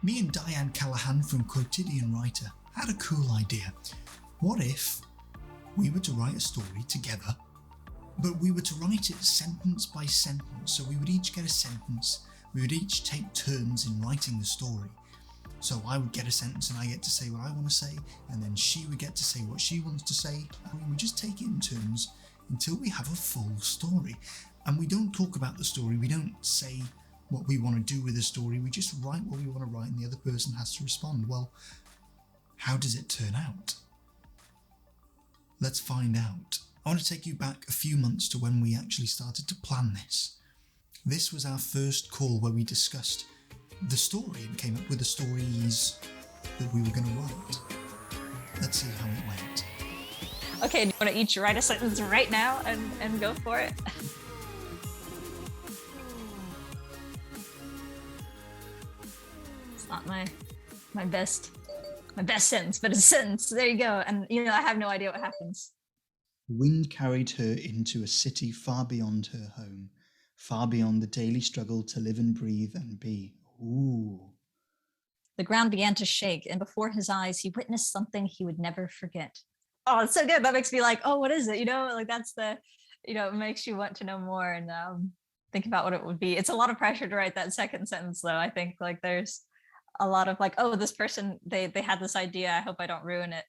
me and Diane Callahan from Quotidian writer had a cool idea. What if we were to write a story together, but we were to write it sentence by sentence? So we would each get a sentence, we would each take turns in writing the story. So I would get a sentence and I get to say what I want to say, and then she would get to say what she wants to say, and we just take it in turns until we have a full story. And we don't talk about the story, we don't say what we want to do with the story, we just write what we want to write and the other person has to respond. Well, how does it turn out? Let's find out. I want to take you back a few months to when we actually started to plan this. This was our first call where we discussed the story and came up with the stories that we were going to write. Let's see how it went. Okay, do you want to each write a sentence right now and go for it? It's not my best sentence, but it's a sentence. There you go. And I have no idea what happens. Wind carried her into a city far beyond her home, far beyond the daily struggle to live and breathe and be. Ooh. The ground began to shake, and before his eyes, he witnessed something he would never forget. Oh, it's so good. That makes me like, oh, what is it? That's the, it makes you want to know more and think about what it would be. It's a lot of pressure to write that second sentence, though. I think there's a lot of oh, this person, they had this idea. I hope I don't ruin it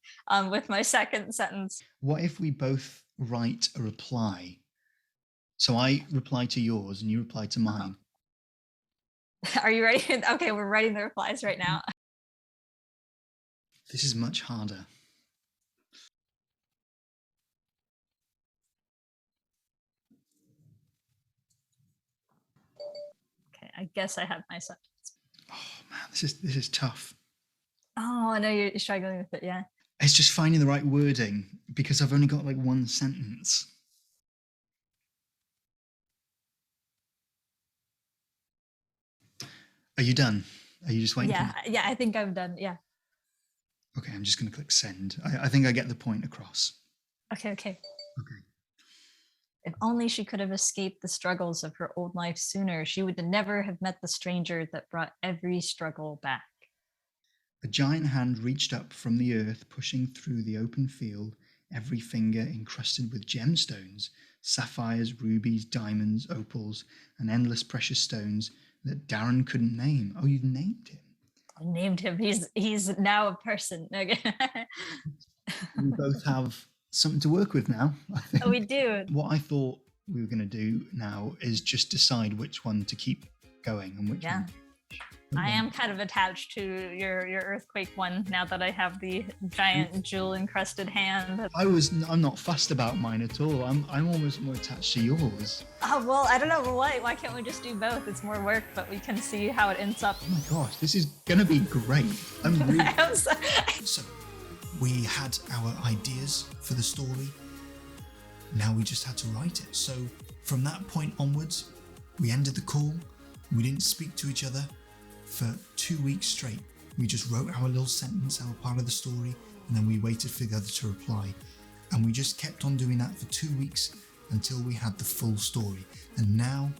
with my second sentence. What if we both write a reply? So I reply to yours and you reply to mine. Are you ready? Okay, we're writing the replies right now. This is much harder. Okay, I guess I have my sentence. Oh man, this is tough. Oh, I know you're struggling with it, yeah. It's just finding the right wording because I've only got one sentence. Are you done? Are you just waiting for me? Yeah, I think I'm done, yeah. Okay, I'm just going to click send. I think I get the point across. Okay. If only she could have escaped the struggles of her old life sooner, she would never have met the stranger that brought every struggle back. A giant hand reached up from the earth, pushing through the open field, every finger encrusted with gemstones, sapphires, rubies, diamonds, opals, and endless precious stones that Darren couldn't name. Oh, you've named him. I named him. He's now a person. Okay. We both have something to work with now, I think. Oh, we do. What I thought we were going to do now is just decide which one to keep going and which one. I am kind of attached to your earthquake one now that I have the giant jewel encrusted hand. I'm not fussed about mine at all. I'm almost more attached to yours. Oh, well, I don't know. Why can't we just do both? It's more work, but we can see how it ends up. Oh my gosh, this is going to be great. I'm really... So we had our ideas for the story. Now we just had to write it. So from that point onwards, we ended the call. We didn't speak to each other for 2 weeks straight. We just wrote our little sentence, our part of the story, and then we waited for the other to reply. And we just kept on doing that for 2 weeks until we had the full story. And now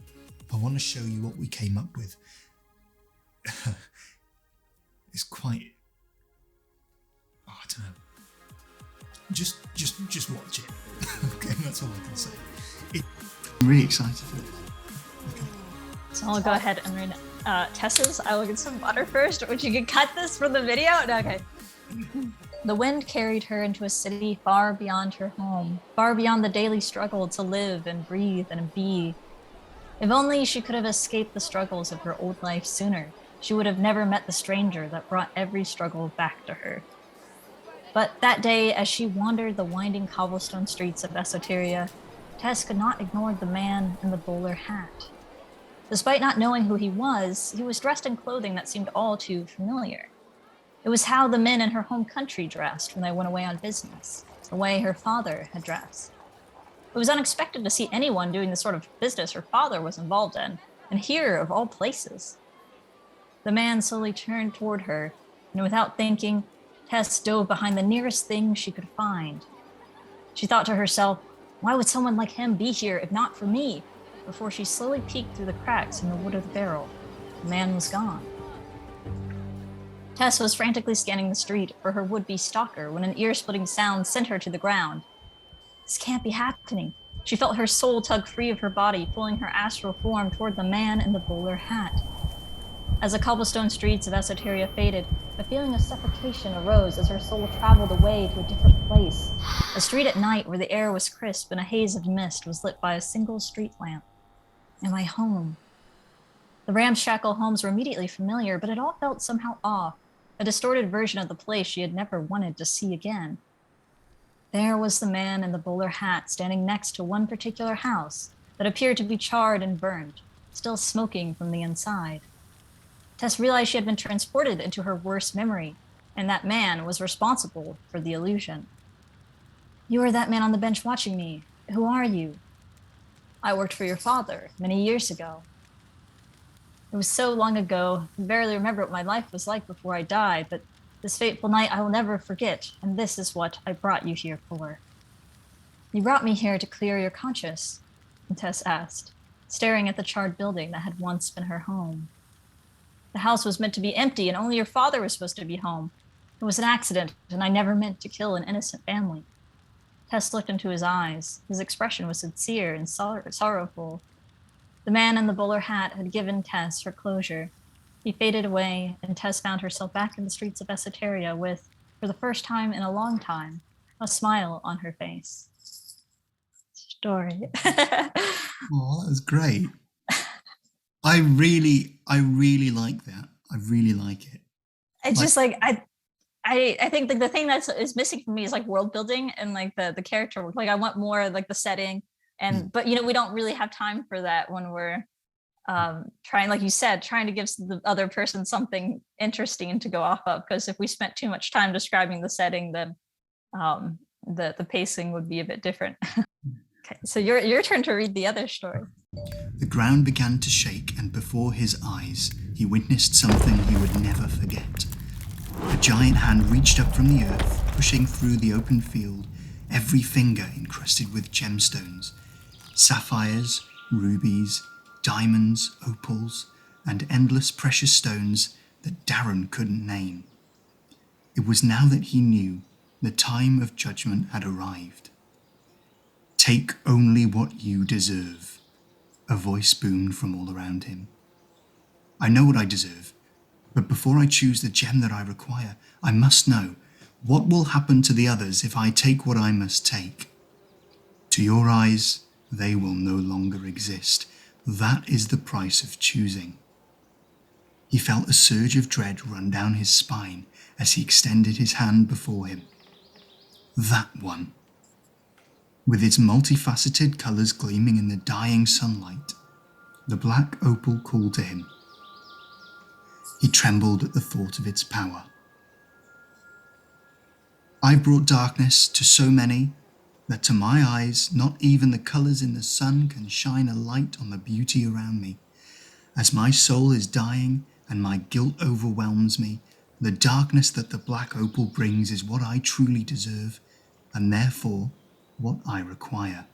I want to show you what we came up with. It's quite... I don't know. Just watch it. Okay, that's all I can say. I'm really excited for this. Okay. So I'll go ahead and read Tessa's. I will get some water first, which you can cut this from the video. No, okay. The wind carried her into a city far beyond her home, far beyond the daily struggle to live and breathe and be. If only she could have escaped the struggles of her old life sooner, she would have never met the stranger that brought every struggle back to her. But that day, as she wandered the winding cobblestone streets of Esoteria, Tess could not ignore the man in the bowler hat. Despite not knowing who he was dressed in clothing that seemed all too familiar. It was how the men in her home country dressed when they went away on business, the way her father had dressed. It was unexpected to see anyone doing the sort of business her father was involved in, and here of all places. The man slowly turned toward her, and without thinking, Tess dove behind the nearest thing she could find. She thought to herself, why would someone like him be here if not for me? Before she slowly peeked through the cracks in the wood of the barrel. The man was gone. Tess was frantically scanning the street for her would-be stalker when an ear-splitting sound sent her to the ground. This can't be happening. She felt her soul tug free of her body, pulling her astral form toward the man in the bowler hat. As the cobblestone streets of Esoteria faded, a feeling of suffocation arose as her soul traveled away to a different place. A street at night where the air was crisp and a haze of mist was lit by a single street lamp. Am I home? The ramshackle homes were immediately familiar, but it all felt somehow off, a distorted version of the place she had never wanted to see again. There was the man in the bowler hat standing next to one particular house that appeared to be charred and burned, still smoking from the inside. Tess realized she had been transported into her worst memory, and that man was responsible for the illusion. You are that man on the bench watching me. Who are you? I worked for your father many years ago. It was so long ago, I barely remember what my life was like before I died, but this fateful night I will never forget, and this is what I brought you here for. You brought me here to clear your conscience, Tess asked, staring at the charred building that had once been her home. The house was meant to be empty, and only your father was supposed to be home. It was an accident, and I never meant to kill an innocent family. Tess looked into his eyes. His expression was sincere and sorrowful. The man in the bowler hat had given Tess her closure. He faded away, and Tess found herself back in the streets of Esoteria with, for the first time in a long time, a smile on her face. Story. Oh, that was great. I really like that. I really like it. It's just like I think like the thing that is missing for me is like world building and like the character. Like I want more like the setting and but we don't really have time for that when we're trying, like you said, trying to give the other person something interesting to go off of, because if we spent too much time describing the setting, then the pacing would be a bit different. Okay, so your turn to read the other story. The ground began to shake, and before his eyes he witnessed something he would never forget. A giant hand reached up from the earth, pushing through the open field, every finger encrusted with gemstones, sapphires, rubies, diamonds, opals, and endless precious stones that Darren couldn't name. It was now that he knew the time of judgment had arrived. Take only what you deserve, a voice boomed from all around him. I know what I deserve, but before I choose the gem that I require, I must know what will happen to the others if I take what I must take. To your eyes, they will no longer exist. That is the price of choosing. He felt a surge of dread run down his spine as he extended his hand before him. That one. With its multifaceted colours gleaming in the dying sunlight, the black opal called to him. He trembled at the thought of its power. I've brought darkness to so many that to my eyes not even the colours in the sun can shine a light on the beauty around me. As my soul is dying and my guilt overwhelms me, the darkness that the black opal brings is what I truly deserve, and therefore what I require.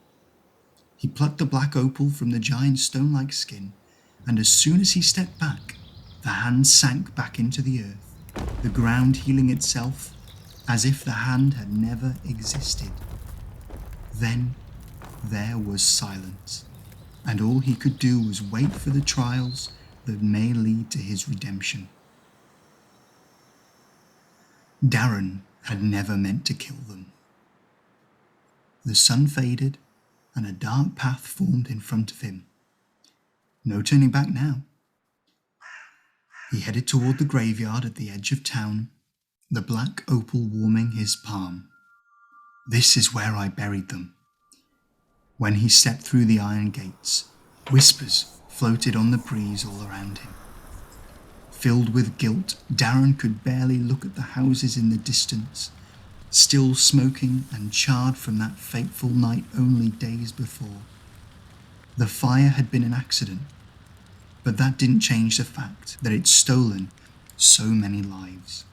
He plucked the black opal from the giant's stone-like skin, and as soon as he stepped back, the hand sank back into the earth, the ground healing itself as if the hand had never existed. Then there was silence, and all he could do was wait for the trials that may lead to his redemption. Darren had never meant to kill them. The sun faded, and a dark path formed in front of him. No turning back now. He headed toward the graveyard at the edge of town, the black opal warming his palm. This is where I buried them. When he stepped through the iron gates, whispers floated on the breeze all around him. Filled with guilt, Darren could barely look at the houses in the distance, still smoking and charred from that fateful night only days before. The fire had been an accident, but that didn't change the fact that it's stolen so many lives.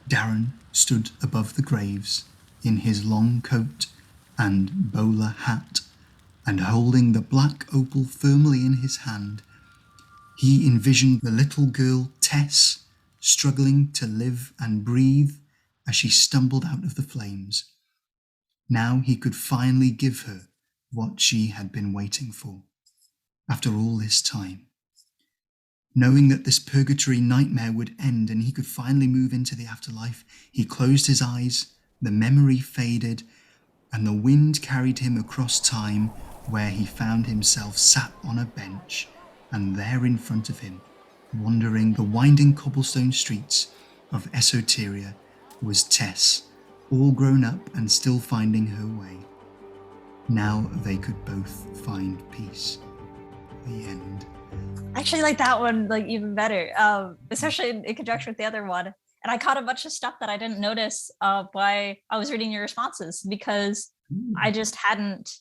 Darren stood above the graves in his long coat and bowler hat, and holding the black opal firmly in his hand, he envisioned the little girl Tess struggling to live and breathe as she stumbled out of the flames. Now he could finally give her what she had been waiting for, after all this time. Knowing that this purgatory nightmare would end and he could finally move into the afterlife, he closed his eyes, the memory faded, and the wind carried him across time, where he found himself sat on a bench, and there in front of him, wandering the winding cobblestone streets of Esoteria, was Tess, all grown up and still finding her way. Now they could both find peace. The end. I actually like that one like even better, especially in conjunction with the other one. And I caught a bunch of stuff that I didn't notice while I was reading your responses, because I just hadn't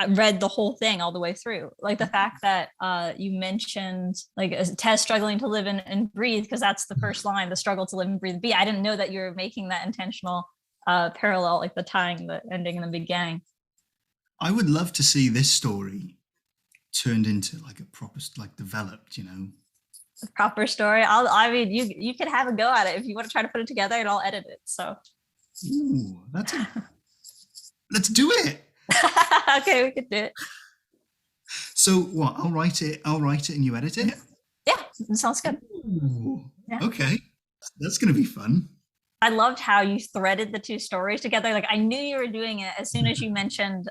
read the whole thing all the way through. Like the fact that you mentioned like Tess struggling to live and breathe, because that's the first line, the struggle to live and breathe. I didn't know that you were making that intentional parallel, like the tying the ending and the beginning. I would love to see this story turned into like a proper, like developed, A proper story. I mean, you could have a go at it if you want to try to put it together, and I'll edit it. So. Ooh, let's do it. Okay, we could do it. So what? I'll write it and you edit it? Yeah, it sounds good. Ooh, yeah. Okay. That's going to be fun. I loved how you threaded the two stories together. Like I knew you were doing it as soon as you mentioned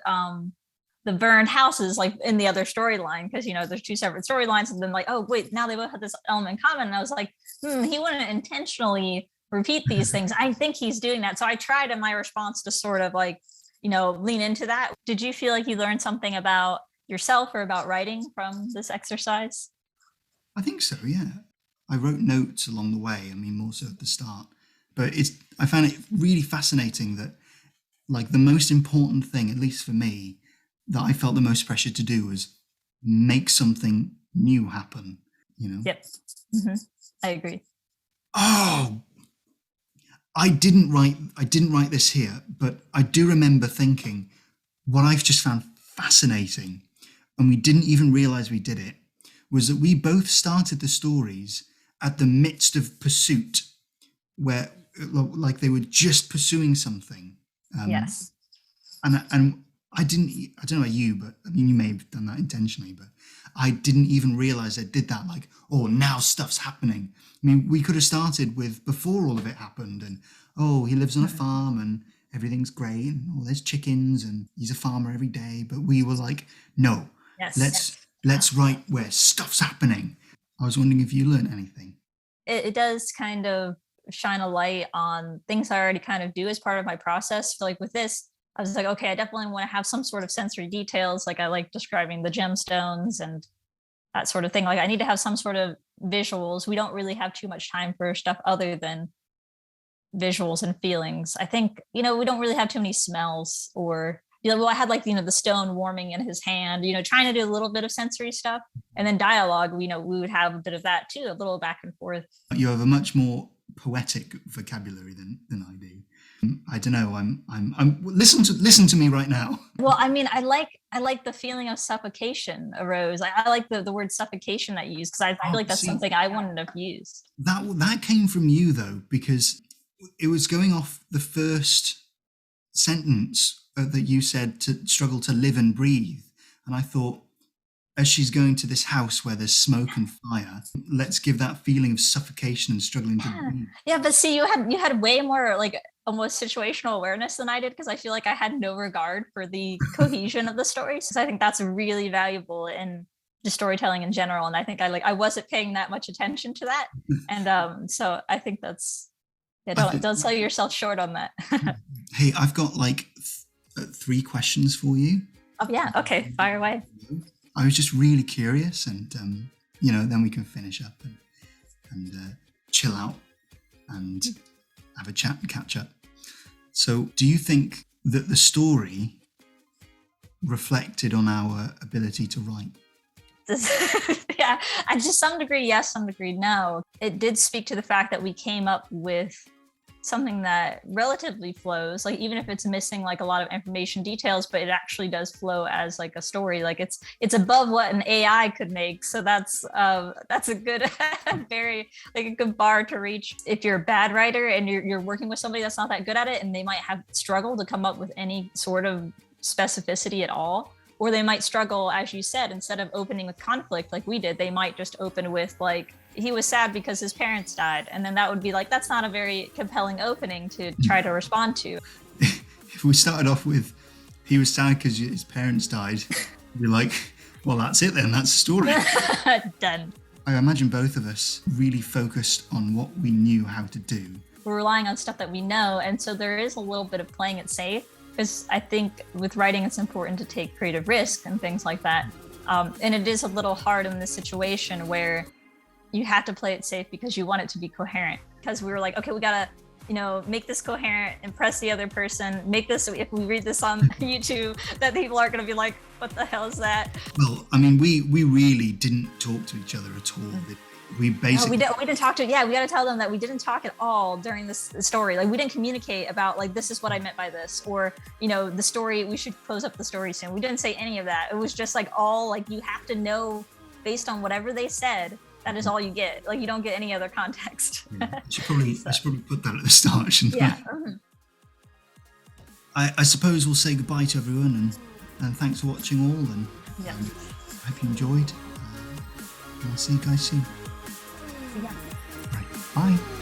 the burned houses, like in the other storyline, because there's two separate storylines, and then like, oh wait, now they both have this element in common. And I was like, he wouldn't intentionally repeat these things. I think he's doing that. So I tried in my response to sort of like, lean into that. Did you feel like you learned something about yourself or about writing from this exercise? I think so, yeah. I wrote notes along the way, more so at the start. But I found it really fascinating that like the most important thing, at least for me, that I felt the most pressure to do was make something new happen, Yep. Mm-hmm. I agree. Oh, I didn't write this here, but I do remember thinking what I've just found fascinating, and we didn't even realize we did it, was that we both started the stories at the midst of pursuit, where like they were just pursuing something. Yes. And I don't know about you, but you may have done that intentionally, but I didn't even realize I did that. Like, oh, now stuff's happening. We could have started with before all of it happened, and he lives on a farm and everything's great, and there's chickens and he's a farmer every day. But we were like, no, let's write where stuff's happening. I was wondering if you learned anything. It does kind of shine a light on things I already kind of do as part of my process. So like with this, I was like, okay, I definitely want to have some sort of sensory details. Like I like describing the gemstones and that sort of thing. Like I need to have some sort of visuals. We don't really have too much time for stuff other than visuals and feelings. I think, we don't really have too many smells or, I had like, the stone warming in his hand, trying to do a little bit of sensory stuff. And then dialogue, we would have a bit of that too, a little back and forth. You have a much more poetic vocabulary than I do. I don't know. I'm listen to me right now. Well, I like the feeling of suffocation arose. I like the word suffocation that you used, because I feel like that's something I wouldn't have used. That came from you though, because it was going off the first sentence that you said, to struggle to live and breathe, and I thought, as she's going to this house where there's smoke and fire, let's give that feeling of suffocation and struggling to breathe. Yeah, but see, you had way more like almost situational awareness than I did, because I feel like I had no regard for the cohesion of the story. So I think that's really valuable in just storytelling in general. And I think I wasn't paying that much attention to that. And so I think that's, don't sell yourself short on that. Hey, I've got like 3 questions for you. Oh yeah, okay, fire away. I was just really curious, and then we can finish up and chill out and have a chat and catch up. So, do you think that the story reflected on our ability to write? Yeah, to some degree, yes, some degree, no. It did speak to the fact that we came up with something that relatively flows, like even if it's missing like a lot of information details, but it actually does flow as like a story. Like it's above what an AI could make. So that's a good, very like a good bar to reach. If you're a bad writer and you're working with somebody that's not that good at it, and they might have struggled to come up with any sort of specificity at all, or they might struggle, as you said, instead of opening with conflict like we did, they might just open with like, he was sad because his parents died. And then that would be like, that's not a very compelling opening to try to respond to. If we started off with, he was sad because his parents died, we'd be like, well, that's it then, that's the story. Done. I imagine both of us really focused on what we knew how to do. We're relying on stuff that we know. And so there is a little bit of playing it safe, because I think with writing, it's important to take creative risk and things like that. And it is a little hard in this situation where you have to play it safe because you want it to be coherent. Because we were like, okay, we gotta, make this coherent, impress the other person, make this, if we read this on YouTube, that people are gonna be like, what the hell is that? Well, I mean, we really didn't talk to each other at all. We basically... we didn't talk to, we gotta tell them that we didn't talk at all during this story. Like we didn't communicate about like, this is what I meant by this, or, the story, we should close up the story soon. We didn't say any of that. It was just like all like, you have to know based on whatever they said, that is all you get. Like you don't get any other context. I should probably put that at the start, shouldn't I? I suppose we'll say goodbye to everyone and thanks for watching all, and I hope you enjoyed. And I'll see you guys soon. Yeah. Right, bye.